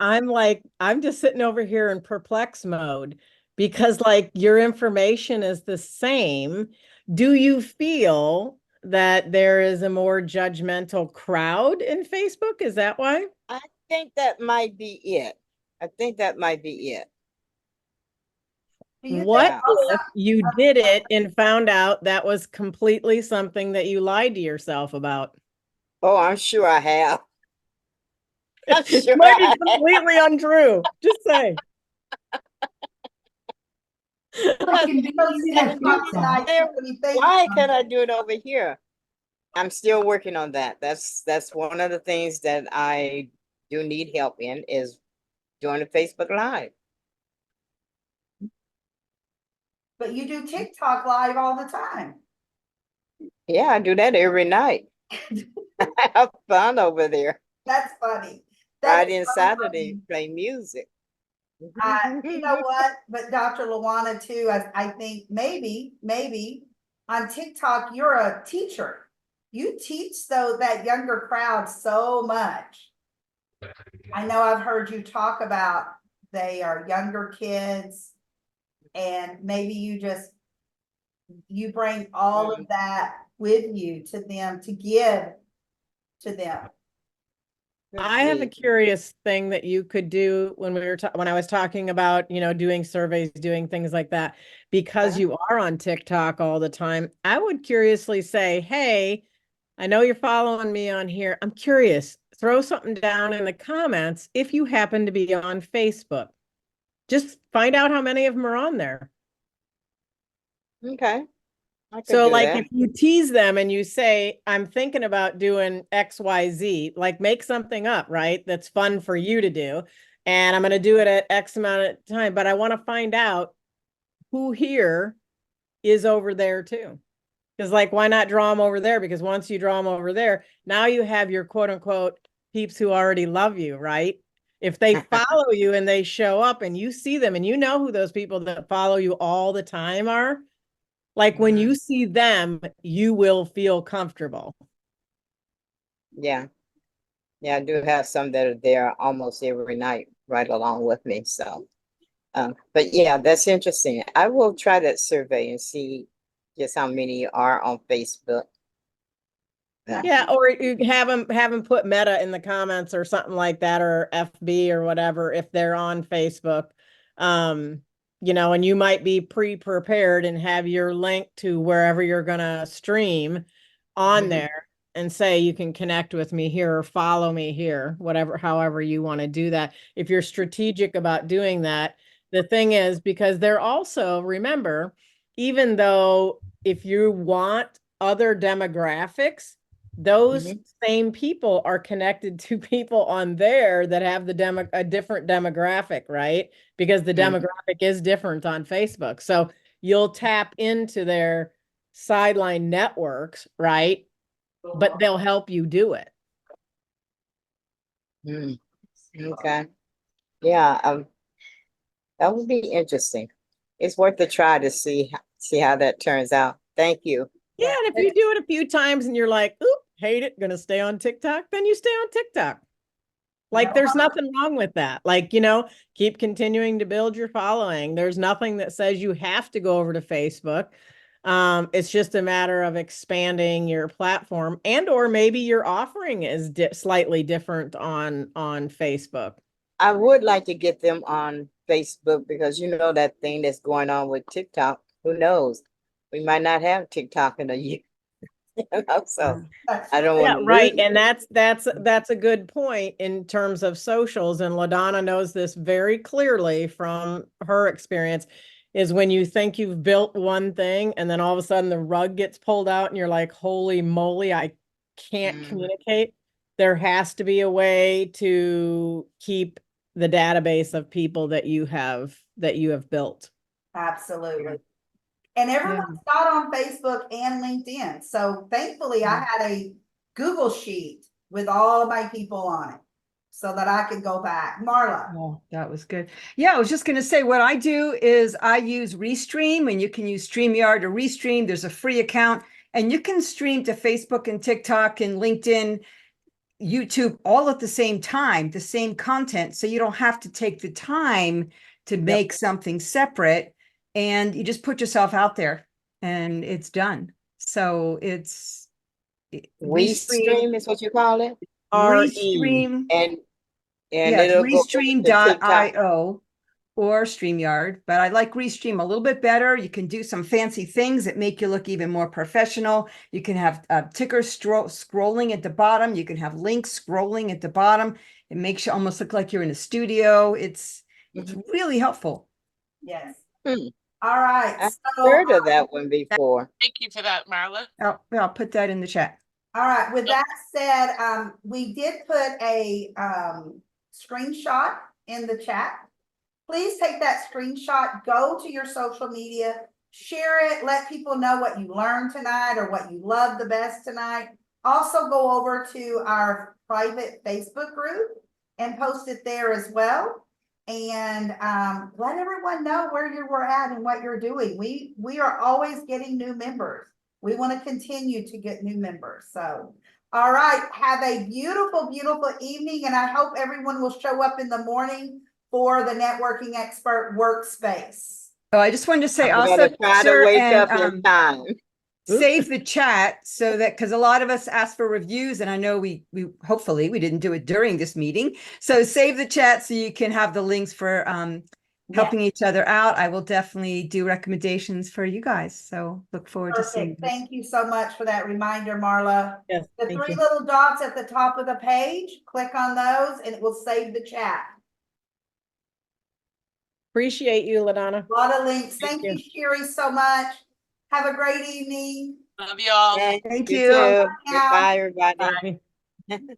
I'm just sitting over here in perplex mode because your information is the same. Do you feel that there is a more judgmental crowd in Facebook? Is that why? I think that might be it. What if you did it and found out that was completely something that you lied to yourself about? Oh, I'm sure I have. It might be completely untrue. Just say. I can barely see that pizza. Why can't I do it over here? I'm still working on that. That's one of the things that I do need help in is doing the Facebook Live. But you do TikTok live all the time. Yeah, I do that every night. I have fun over there. That's funny. That's Friday and so Saturday, funny. play music. You know what? But Dr. Luana too, I think maybe on TikTok, you're a teacher. You teach though that younger crowd so much. I know I've heard you talk about they are younger kids and maybe you bring all of that with you to them to give to them. I have a curious thing that you could do when when I was talking about, doing surveys, doing things like that, because you are on TikTok all the time. I would curiously say, hey, I know you're following me on here. I'm curious, throw something down in the comments if you happen to be on Facebook. Just find out how many of them are on there. Okay. So like if you tease them and you say, I'm thinking about doing XYZ, like make something up, right? That's fun for you to do. And I'm going to do it at X amount of time, but I want to find out who here is over there too. Because like, why not draw them over there? Because once you draw them over there, now you have your quote unquote peeps who already love you, right? If they follow you and they show up and you see them and you know who those people that follow you all the time are, like when you see them, you will feel comfortable. Yeah. Yeah, I do have some that are there almost every night, right along with me. So, but yeah, that's interesting. I will try that survey and see just how many are on Facebook. Yeah, or you have them put Meta in the comments or something like that, or FB or whatever, if they're on Facebook. And you might be pre-prepared and have your link to wherever you're gonna stream on there and say you can connect with me here or follow me here, however you want to do that. If you're strategic about doing that, the thing is, because they're also, remember, even though if you want other demographics, those same people are connected to people on there that have a different demographic, right? Because the demographic is different on Facebook. So you'll tap into their sideline networks, right? But they'll help you do it. Okay. Yeah, that would be interesting. It's worth a try to see how that turns out. Thank you. Yeah, and if you do it a few times and you're like, oop, hate it, gonna stay on TikTok, then you stay on TikTok. Like there's nothing wrong with that. Like, keep continuing to build your following. There's nothing that says you have to go over to Facebook. It's just a matter of expanding your platform, and or maybe your offering is slightly different on Facebook. I would like to get them on Facebook because that thing that's going on with TikTok. Who knows? We might not have TikTok in a year. So I don't want to right. And that's a good point in terms of socials. And LaDonna knows this very clearly from her experience, is when you think you've built one thing and then all of a sudden the rug gets pulled out and you're like, holy moly, I can't communicate. There has to be a way to keep the database of people that you have built. Absolutely. And everyone's not on Facebook and LinkedIn. So thankfully I had a Google sheet with all my people on it so that I could go back. Marla. Oh, that was good. Yeah, I was just going to say what I do is I use Restream, and you can use StreamYard or Restream. There's a free account and you can stream to Facebook and TikTok and LinkedIn, YouTube, all at the same time, the same content. So you don't have to take the time to make something separate. And you just put yourself out there and it's done. So it's Restream is what you call it? Restream. And it'll Restream.io or StreamYard, but I like Restream a little bit better. You can do some fancy things that make you look even more professional. You can have ticker scrolling at the bottom. You can have links scrolling at the bottom. It makes you almost look like you're in a studio. It's really helpful. Yes. All right, I've so, heard of that one before. Thank you for that, Marla. I'll put that in the chat. all right, with that said, we did put a, screenshot in the chat. Please take that screenshot, go to your social media, share it, let people know what you learned tonight or what you love the best tonight. Also go over to our private Facebook group and post it there as well. And let everyone know where you were at and what you're doing. We are always getting new members. We want to continue to get new members. So, all right, have a beautiful, beautiful evening. And I hope everyone will show up in the morning for the Networking Expert workspace. Oh, I just wanted to say I'm also, gonna try to sir, wake and, up in time. save the chat so that, because a lot of us asked for reviews, and I know we hopefully we didn't do it during this meeting. So save the chat so you can have the links for helping each other out. I will definitely do recommendations for you guys. So look forward to seeing Perfect. this. Thank you so much for that reminder, Marla. Yes, The thank three you. little dots at the top of the page, click on those and it will save the chat. Appreciate you, LaDonna. A lot of links. Thank Thank you, Sherry, so much. Have a great evening. Love you all. Thank Thank you you. too. Bye now. Goodbye, everybody. Bye.